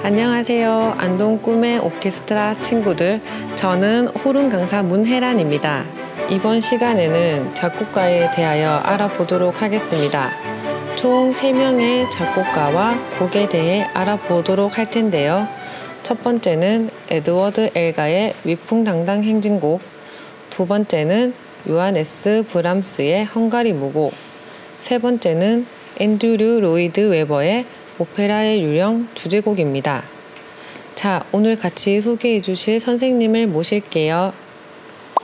안녕하세요. 안동 꿈의 오케스트라 친구들. 저는 호른 강사 문혜란입니다. 이번 시간에는 작곡가에 대하여 알아보도록 하겠습니다. 총 3명의 작곡가와 곡에 대해 알아보도록 할 텐데요. 첫 번째는 에드워드 엘가의 위풍당당 행진곡, 두 번째는 요하네스 브람스의 헝가리 무곡, 세 번째는 앤드류 로이드 웨버의 오페라의 유령 주제곡입니다. 자, 오늘 같이 소개해 주실 선생님을 모실게요.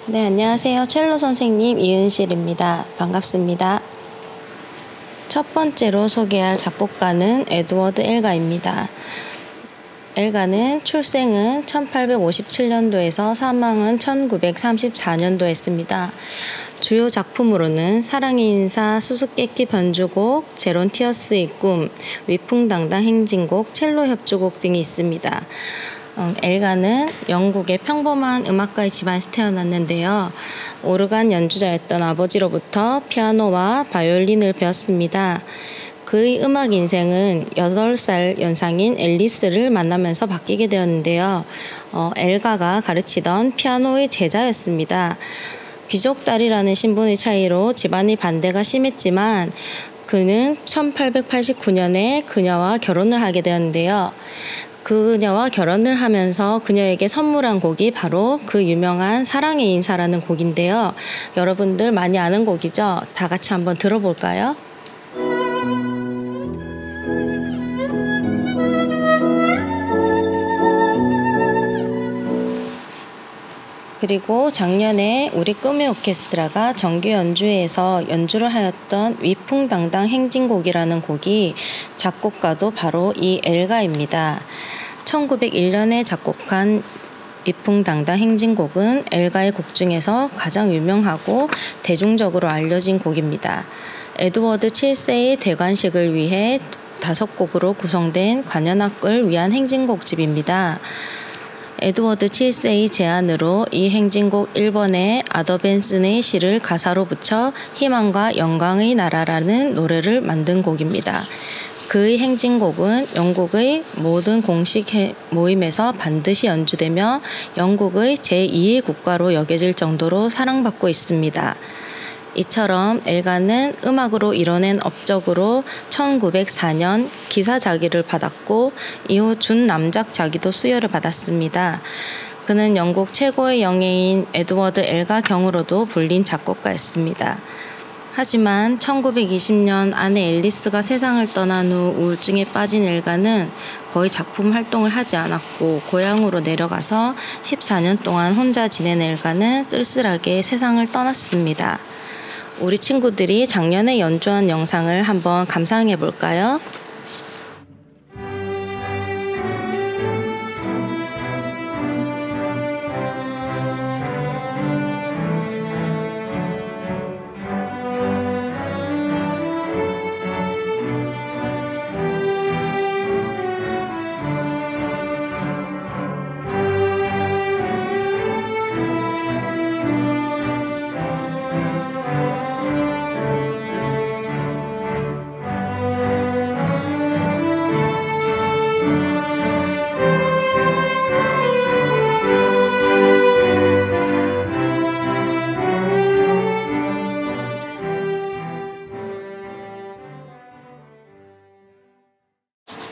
네, 안녕하세요. 첼로 선생님 이은실입니다. 반갑습니다. 첫 번째로 소개할 작곡가는 에드워드 엘가입니다. 엘가는 출생은 1857년도에서 사망은 1934년도에 했습니다. 주요 작품으로는 사랑의 인사, 수수께끼 변주곡, 제론티어스의 꿈, 위풍당당 행진곡, 첼로 협주곡 등이 있습니다. 엘가는 영국의 평범한 음악가의 집안에서 태어났는데요. 오르간 연주자였던 아버지로부터 피아노와 바이올린을 배웠습니다. 그의 음악 인생은 8살 연상인 앨리스를 만나면서 바뀌게 되었는데요. 엘가가 가르치던 피아노의 제자였습니다. 귀족 딸이라는 신분의 차이로 집안의 반대가 심했지만 그는 1889년에 그녀와 결혼을 하게 되었는데요. 그녀와 결혼을 하면서 그녀에게 선물한 곡이 바로 그 유명한 사랑의 인사라는 곡인데요. 여러분들 많이 아는 곡이죠? 다 같이 한번 들어볼까요? 그리고 작년에 우리 꿈의 오케스트라가 정규 연주회에서 연주를 하였던 위풍당당 행진곡이라는 곡이 작곡가도 바로 이 엘가입니다. 1901년에 작곡한 위풍당당 행진곡은 엘가의 곡 중에서 가장 유명하고 대중적으로 알려진 곡입니다. 에드워드 7세의 대관식을 위해 5곡으로 구성된 관현악을 위한 행진곡집입니다. 에드워드 7세의 제안으로 이 행진곡 1번에 아더 벤슨의 시를 가사로 붙여 희망과 영광의 나라라는 노래를 만든 곡입니다. 그의 행진곡은 영국의 모든 공식 모임에서 반드시 연주되며 영국의 제2의 국가로 여겨질 정도로 사랑받고 있습니다. 이처럼 엘가는 음악으로 이뤄낸 업적으로 1904년 기사자기를 받았고 이후 준남작 자기도 수여를 받았습니다. 그는 영국 최고의 영예인 에드워드 엘가 경으로도 불린 작곡가였습니다. 하지만 1920년 아내 앨리스가 세상을 떠난 후 우울증에 빠진 엘가는 거의 작품 활동을 하지 않았고 고향으로 내려가서 14년 동안 혼자 지낸 엘가는 쓸쓸하게 세상을 떠났습니다. 우리 친구들이 작년에 연주한 영상을 한번 감상해 볼까요?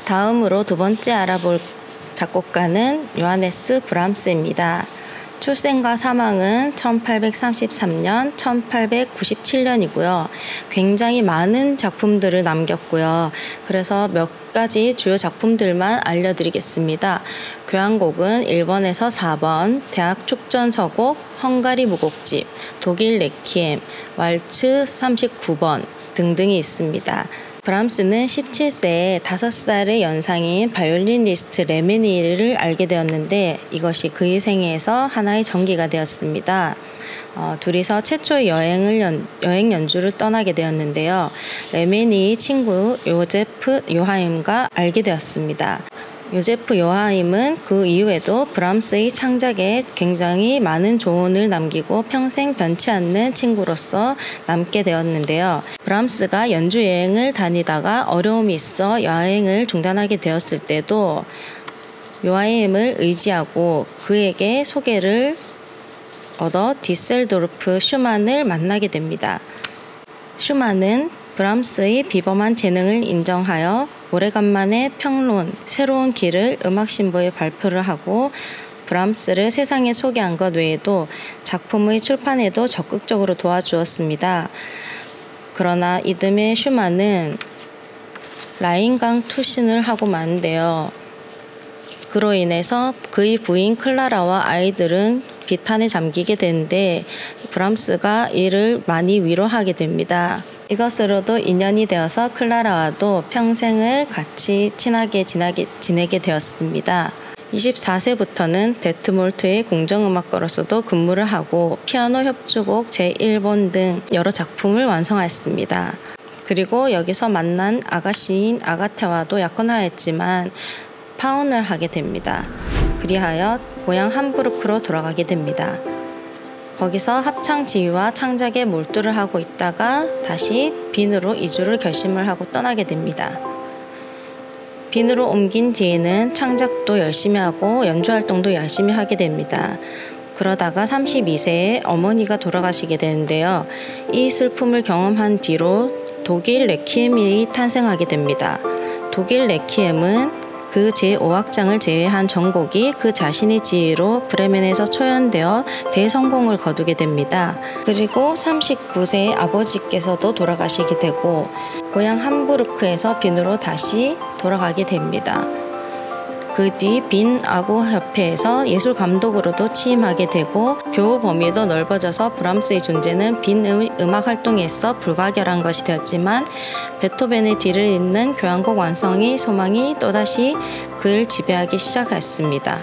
다음으로 두 번째 알아볼 작곡가는 요하네스 브람스입니다. 출생과 사망은 1833년, 1897년이고요. 굉장히 많은 작품들을 남겼고요. 그래서 몇 가지 주요 작품들만 알려드리겠습니다. 교향곡은 1번에서 4번, 대학 축전서곡, 헝가리 무곡집, 독일 레퀴엠, 왈츠 39번 등등이 있습니다. 브람스는 17세에 5살의 연상인 바이올리니스트 레메니를 알게 되었는데 이것이 그의 생애에서 하나의 전기가 되었습니다. 둘이서 최초의 여행 연주를 떠나게 되었는데요. 레메니의 친구 요제프 요하임과 알게 되었습니다. 요제프 요하임은 그 이후에도 브람스의 창작에 굉장히 많은 조언을 남기고 평생 변치 않는 친구로서 남게 되었는데요. 브람스가 연주 여행을 다니다가 어려움이 있어 여행을 중단하게 되었을 때도 요하임을 의지하고 그에게 소개를 얻어 디셀도르프 슈만을 만나게 됩니다. 슈만은 브람스의 비범한 재능을 인정하여 오래간만에 평론, 새로운 길을 음악 신보에 발표를 하고 브람스를 세상에 소개한 것 외에도 작품의 출판에도 적극적으로 도와주었습니다. 그러나 이듬해 슈만은 라인강 투신을 하고 마는데요. 그로 인해서 그의 부인 클라라와 아이들은 비탄에 잠기게 되는데 브람스가 이를 많이 위로하게 됩니다. 이것으로도 인연이 되어서 클라라와도 평생을 같이 친하게 지내게 되었습니다. 24세부터는 데트몰트의 공정음악가로서도 근무를 하고 피아노 협주곡 제1번 등 여러 작품을 완성하였습니다. 그리고 여기서 만난 아가씨인 아가테와도 약혼을 하였지만 파혼을 하게 됩니다. 그리하여 고향 함부르크로 돌아가게 됩니다. 거기서 합창 지휘와 창작에 몰두를 하고 있다가 다시 빈으로 이주를 결심을 하고 떠나게 됩니다. 빈으로 옮긴 뒤에는 창작도 열심히 하고 연주 활동도 열심히 하게 됩니다. 그러다가 32세에 어머니가 돌아가시게 되는데요. 이 슬픔을 경험한 뒤로 독일 레퀴엠이 탄생하게 됩니다. 독일 레퀴엠은 그 제5악장을 제외한 전곡이 그 자신의 지휘로 브레멘에서 초연되어 대성공을 거두게 됩니다. 그리고 39세에 아버지께서도 돌아가시게 되고 고향 함부르크에서 빈으로 다시 돌아가게 됩니다. 그 뒤 빈 아구 협회에서 예술 감독으로도 취임하게 되고 교우 범위도 넓어져서 브람스의 존재는 빈 음악 활동에 있어 불가결한 것이 되었지만 베토벤의 뒤를 잇는 교향곡 완성의 소망이 또다시 그를 지배하기 시작했습니다.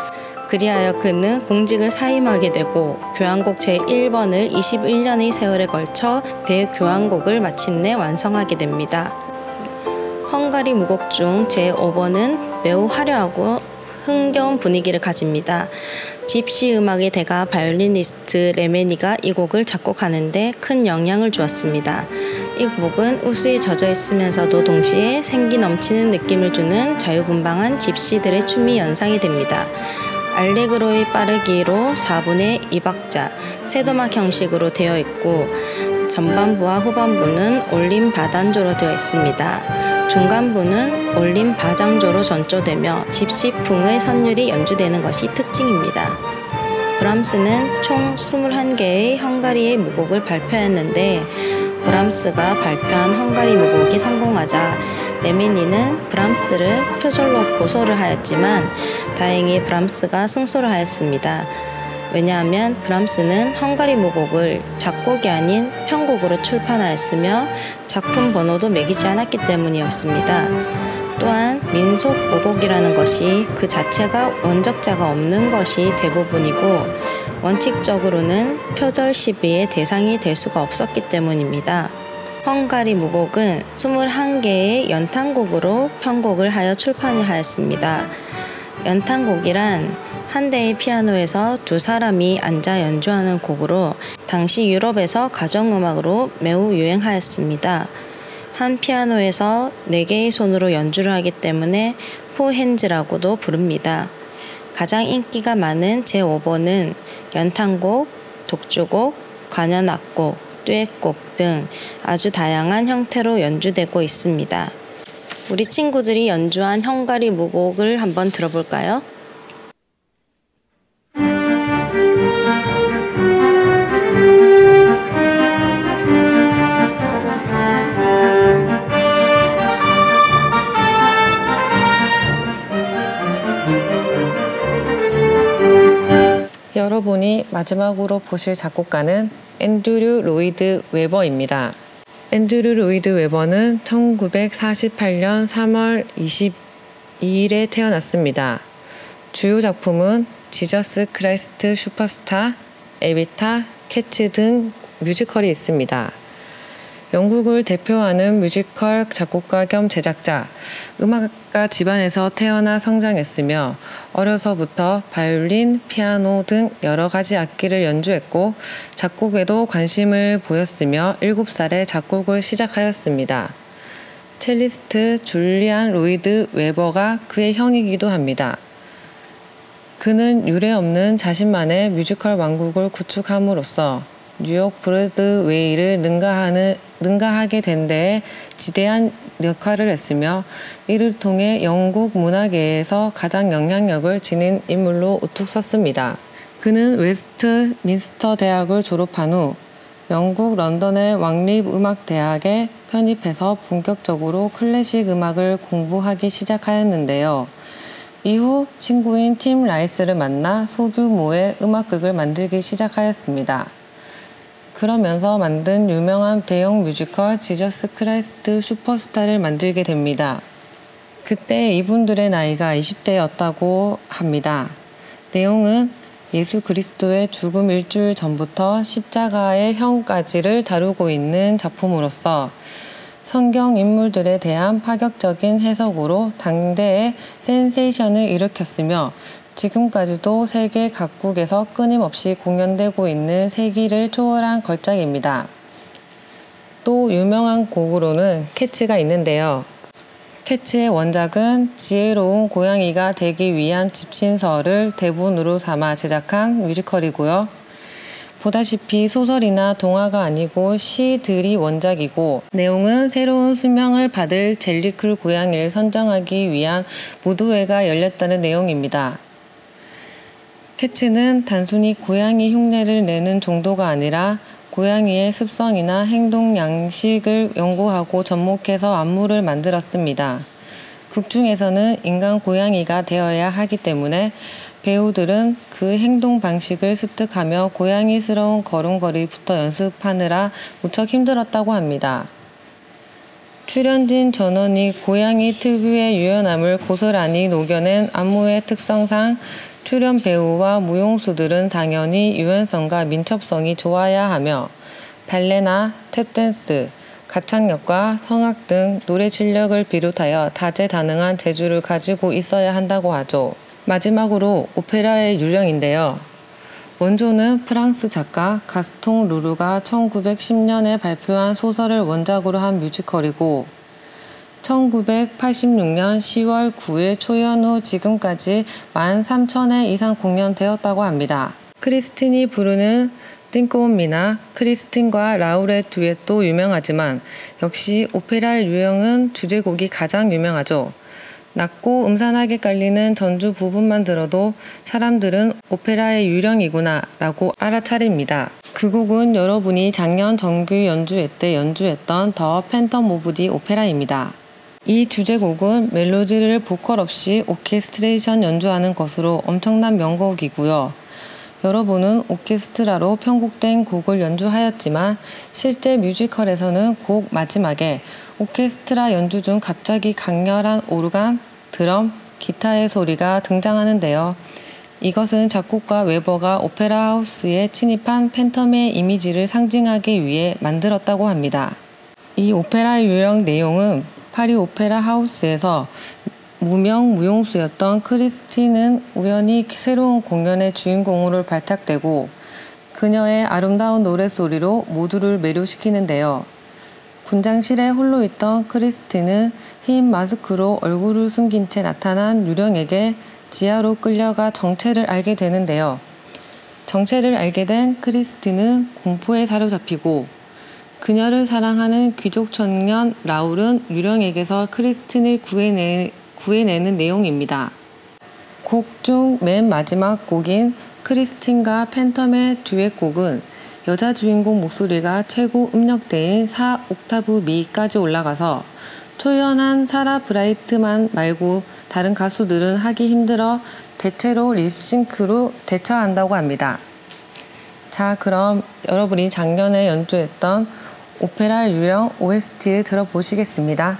그리하여 그는 공직을 사임하게 되고 교향곡 제1번을 21년의 세월에 걸쳐 대교향곡을 마침내 완성하게 됩니다. 헝가리 무곡 중 제5번은 매우 화려하고 흥겨운 분위기를 가집니다. 집시 음악의 대가 바이올리니스트 레메니가 이 곡을 작곡하는데 큰 영향을 주었습니다. 이 곡은 우수에 젖어 있으면서도 동시에 생기 넘치는 느낌을 주는 자유분방한 집시들의 춤이 연상이 됩니다. 알레그로의 빠르기로 4분의 2박자, 세도막 형식으로 되어 있고 전반부와 후반부는 올림 바단조로 되어 있습니다. 중간부는 올림 바장조로 전조되며 집시풍의 선율이 연주되는 것이 특징입니다. 브람스는 총 21개의 헝가리의 무곡을 발표했는데 브람스가 발표한 헝가리 무곡이 성공하자 레메니는 브람스를 표절로 고소를 하였지만 다행히 브람스가 승소를 하였습니다. 왜냐하면 브람스는 헝가리 무곡을 작곡이 아닌 편곡으로 출판하였으며 작품 번호도 매기지 않았기 때문이었습니다. 또한 민속 무곡이라는 것이 그 자체가 원적자가 없는 것이 대부분이고 원칙적으로는 표절 시비의 대상이 될 수가 없었기 때문입니다. 헝가리 무곡은 21개의 연탄곡으로 편곡을 하여 출판을 하였습니다. 연탄곡이란 한 대의 피아노에서 두 사람이 앉아 연주하는 곡으로 당시 유럽에서 가정음악으로 매우 유행하였습니다. 한 피아노에서 4개의 손으로 연주를 하기 때문에 포핸즈라고도 부릅니다. 가장 인기가 많은 제5번은 연탄곡, 독주곡, 관현악곡, 듀엣곡 등 아주 다양한 형태로 연주되고 있습니다. 우리 친구들이 연주한 헝가리 무곡을 한번 들어볼까요? 여러분이 마지막으로 보실 작곡가는 앤드류 로이드 웨버입니다. 앤드류 로이드 웨버는 1948년 3월 22일에 태어났습니다. 주요 작품은 지저스 크라이스트 슈퍼스타, 에비타, 캐츠 등 뮤지컬이 있습니다. 영국을 대표하는 뮤지컬 작곡가 겸 제작자, 음악가 집안에서 태어나 성장했으며 어려서부터 바이올린, 피아노 등 여러 가지 악기를 연주했고 작곡에도 관심을 보였으며 7살에 작곡을 시작하였습니다. 첼리스트 줄리안 로이드 웨버가 그의 형이기도 합니다. 그는 유례없는 자신만의 뮤지컬 왕국을 구축함으로써 뉴욕 브로드웨이를 능가하게 된 데에 지대한 역할을 했으며 이를 통해 영국 문화계에서 가장 영향력을 지닌 인물로 우뚝 섰습니다. 그는 웨스트민스터 대학을 졸업한 후 영국 런던의 왕립음악대학에 편입해서 본격적으로 클래식 음악을 공부하기 시작하였는데요. 이후 친구인 팀 라이스를 만나 소규모의 음악극을 만들기 시작하였습니다. 그러면서 만든 유명한 대형 뮤지컬 지저스 크라이스트 슈퍼스타를 만들게 됩니다. 그때 이분들의 나이가 20대였다고 합니다. 내용은 예수 그리스도의 죽음 일주일 전부터 십자가의 형까지를 다루고 있는 작품으로서 성경 인물들에 대한 파격적인 해석으로 당대의 센세이션을 일으켰으며 지금까지도 세계 각국에서 끊임없이 공연되고 있는 세기를 초월한 걸작입니다. 또 유명한 곡으로는 캐츠가 있는데요. 캐츠의 원작은 지혜로운 고양이가 되기 위한 집신서를 대본으로 삼아 제작한 뮤지컬이고요. 보다시피 소설이나 동화가 아니고 시들이 원작이고 내용은 새로운 수명을 받을 젤리클 고양이를 선정하기 위한 무도회가 열렸다는 내용입니다. 캐츠는 단순히 고양이 흉내를 내는 정도가 아니라 고양이의 습성이나 행동 양식을 연구하고 접목해서 안무를 만들었습니다. 극 중에서는 인간 고양이가 되어야 하기 때문에 배우들은 그 행동 방식을 습득하며 고양이스러운 걸음걸이부터 연습하느라 무척 힘들었다고 합니다. 출연진 전원이 고양이 특유의 유연함을 고스란히 녹여낸 안무의 특성상 출연 배우와 무용수들은 당연히 유연성과 민첩성이 좋아야 하며 발레나 탭댄스, 가창력과 성악 등 노래 실력을 비롯하여 다재다능한 재주를 가지고 있어야 한다고 하죠. 마지막으로 오페라의 유령인데요. 원조는 프랑스 작가 가스통 루르가 1910년에 발표한 소설을 원작으로 한 뮤지컬이고 1986년 10월 9일 초연 후 지금까지 13,000회 이상 공연되었다고 합니다. 크리스틴이 부르는 Think of Me나 크리스틴과 라울의 듀엣도 유명하지만 역시 오페라 유형은 주제곡이 가장 유명하죠. 낮고 음산하게 깔리는 전주 부분만 들어도 사람들은 오페라의 유령이구나 라고 알아차립니다. 그 곡은 여러분이 작년 정규 연주회 때 연주했던 더 팬텀 오브 디 오페라입니다. 이 주제곡은 멜로디를 보컬 없이 오케스트레이션 연주하는 것으로 엄청난 명곡이고요. 여러분은 오케스트라로 편곡된 곡을 연주하였지만 실제 뮤지컬에서는 곡 마지막에 오케스트라 연주 중 갑자기 강렬한 오르간, 드럼, 기타의 소리가 등장하는데요. 이것은 작곡가 웨버가 오페라 하우스에 침입한 팬텀의 이미지를 상징하기 위해 만들었다고 합니다. 이 오페라 유형 내용은 파리 오페라 하우스에서 무명 무용수였던 크리스틴은 우연히 새로운 공연의 주인공으로 발탁되고 그녀의 아름다운 노랫소리로 모두를 매료시키는데요. 분장실에 홀로 있던 크리스틴은 흰 마스크로 얼굴을 숨긴 채 나타난 유령에게 지하로 끌려가 정체를 알게 되는데요. 정체를 알게 된 크리스틴은 공포에 사로잡히고 그녀를 사랑하는 귀족 청년 라울은 유령에게서 크리스틴을 구해내는 내용입니다. 곡 중 맨 마지막 곡인 크리스틴과 팬텀의 듀엣곡은 여자 주인공 목소리가 최고 음역대인 4옥타브 미까지 올라가서 초연한 사라 브라이트만 말고 다른 가수들은 하기 힘들어 대체로 립싱크로 대처한다고 합니다. 자, 그럼 여러분이 작년에 연주했던 오페라 유형 OST를 들어보시겠습니다.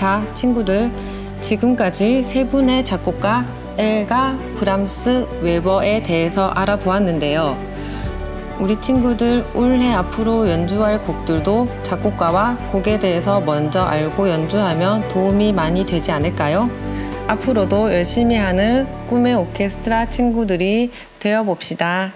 자, 친구들, 지금까지 세 분의 작곡가 엘가, 브람스, 웨버에 대해서 알아보았는데요. 우리 친구들 올해 앞으로 연주할 곡들도 작곡가와 곡에 대해서 먼저 알고 연주하면 도움이 많이 되지 않을까요? 앞으로도 열심히 하는 꿈의 오케스트라 친구들이 되어봅시다.